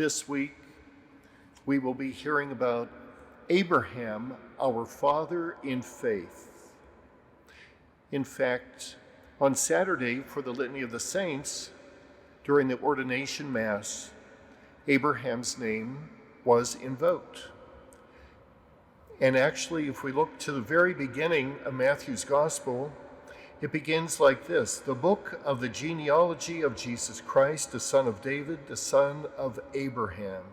This week, we will be hearing about Abraham, our father in faith. In fact, on Saturday for the Litany of the Saints, during the ordination Mass, Abraham's name was invoked. And actually, if we look to the very beginning of Matthew's Gospel, it begins like this: the book of the genealogy of Jesus Christ, the son of David, the son of Abraham.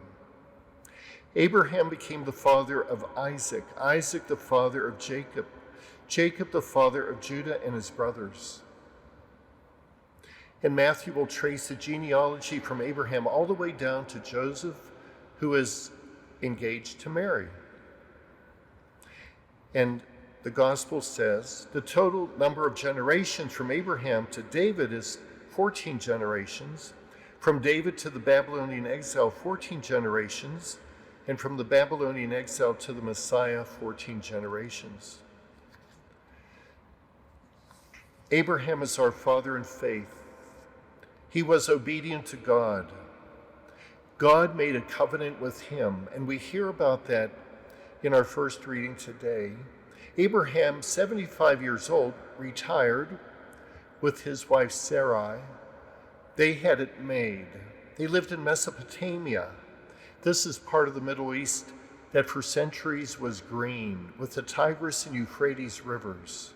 Abraham became the father of Isaac, Isaac the father of Jacob, Jacob the father of Judah and his brothers. And Matthew will trace the genealogy from Abraham all the way down to Joseph, who is engaged to Mary. And the Gospel says the total number of generations from Abraham to David is 14 generations, from David to the Babylonian exile, 14 generations, and from the Babylonian exile to the Messiah, 14 generations. Abraham is our father in faith. He was obedient to God. God made a covenant with him, and we hear about that in our first reading today. Abraham, 75 years old, retired with his wife Sarai. They had it made. They lived in Mesopotamia. This is part of the Middle East that for centuries was green, with the Tigris and Euphrates rivers.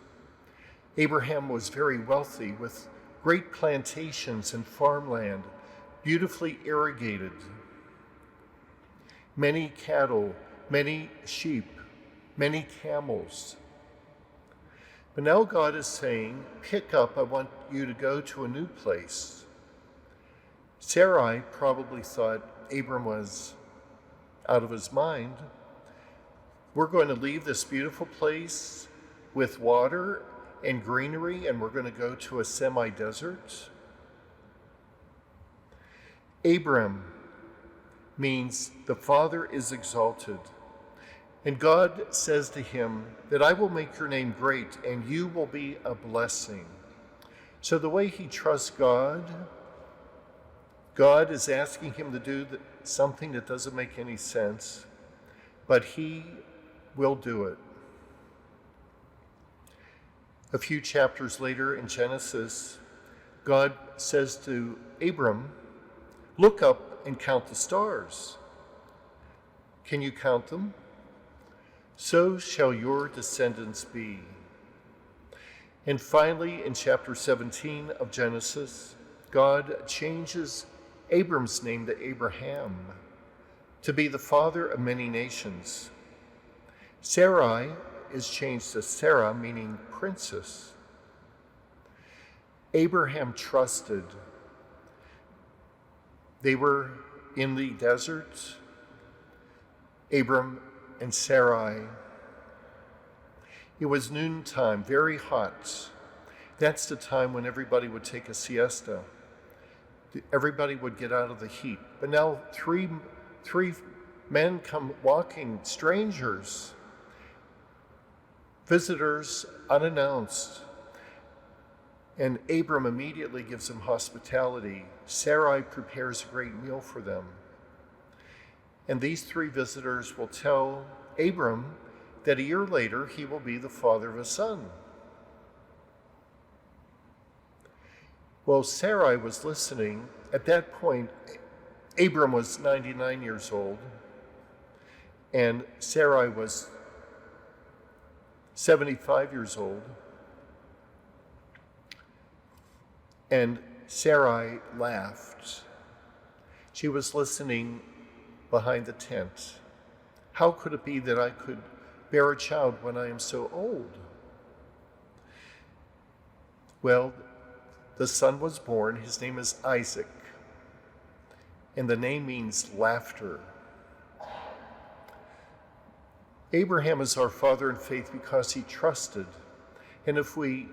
Abraham was very wealthy, with great plantations and farmland, beautifully irrigated, many cattle, many sheep, many camels. But now God is saying, pick up, I want you to go to a new place. Sarai probably thought Abram was out of his mind. We're going to leave this beautiful place with water and greenery, and we're going to go to a semi-desert. Abram means the Father is exalted. And God says to him that I will make your name great and you will be a blessing. So the way he trusts God, God is asking him to do something that doesn't make any sense, but he will do it. A few chapters later in Genesis, God says to Abram, look up and count the stars. Can you count them? So shall your descendants be. And finally, in chapter 17 of Genesis, God changes Abram's name to Abraham, to be the father of many nations. Sarai is changed to Sarah, meaning princess. Abraham trusted. They were in the desert, Abram and Sarai. It was noontime, very hot. That's the time when everybody would take a siesta. Everybody would get out of the heat. But now three men come walking, strangers, visitors unannounced. And Abram immediately gives them hospitality. Sarai prepares a great meal for them. And these three visitors will tell Abram that a year later he will be the father of a son. Well, Sarai was listening. At that point, Abram was 99 years old, and Sarai was 75 years old. And Sarai laughed. She was listening behind the tent. How could it be that I could bear a child when I am so old? Well, the son was born. His name is Isaac. And the name means laughter. Abraham is our father in faith because he trusted. And if we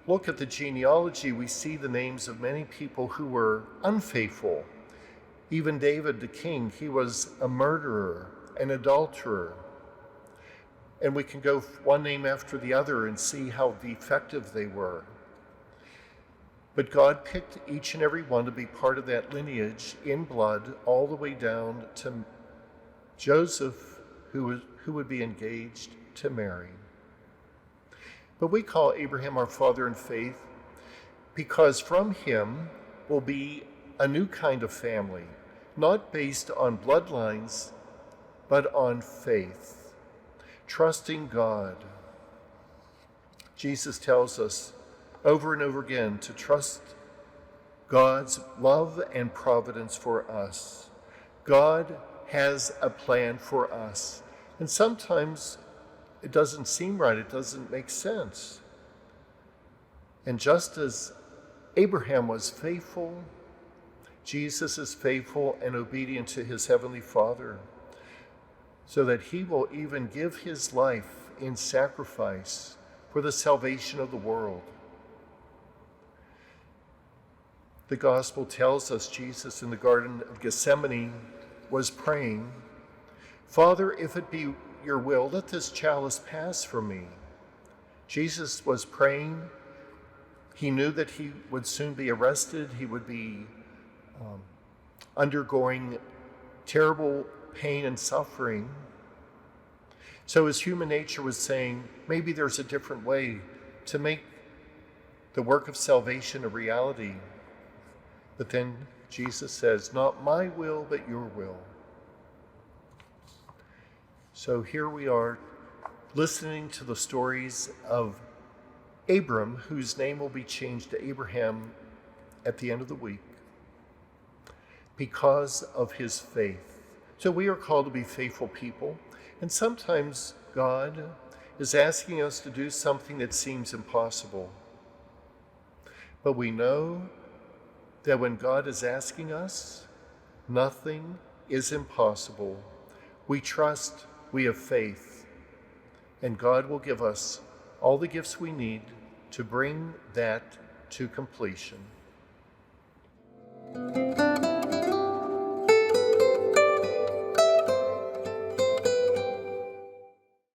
look at the genealogy, we see the names of many people who were unfaithful. Even David, the king, he was a murderer, an adulterer. And we can go one name after the other and see how defective they were. But God picked each and every one to be part of that lineage in blood, all the way down to Joseph, who would be engaged to Mary. But we call Abraham our father in faith because from him will be a new kind of family, not based on bloodlines, but on faith, trusting God. Jesus tells us over and over again to trust God's love and providence for us. God has a plan for us. And sometimes it doesn't seem right, it doesn't make sense. And just as Abraham was faithful, Jesus is faithful and obedient to his heavenly Father, so that he will even give his life in sacrifice for the salvation of the world. The gospel tells us Jesus in the Garden of Gethsemane was praying, "Father, if it be your will, let this chalice pass from me." Jesus was praying. He knew that he would soon be arrested. He would be undergoing terrible pain and suffering. So his human nature was saying, maybe there's a different way to make the work of salvation a reality. But then Jesus says, "Not my will, but your will." So here we are listening to the stories of Abram, whose name will be changed to Abraham at the end of the week, because of his faith. So we are called to be faithful people, and sometimes God is asking us to do something that seems impossible. But we know that when God is asking us, nothing is impossible. We trust, we have faith, and God will give us all the gifts we need to bring that to completion.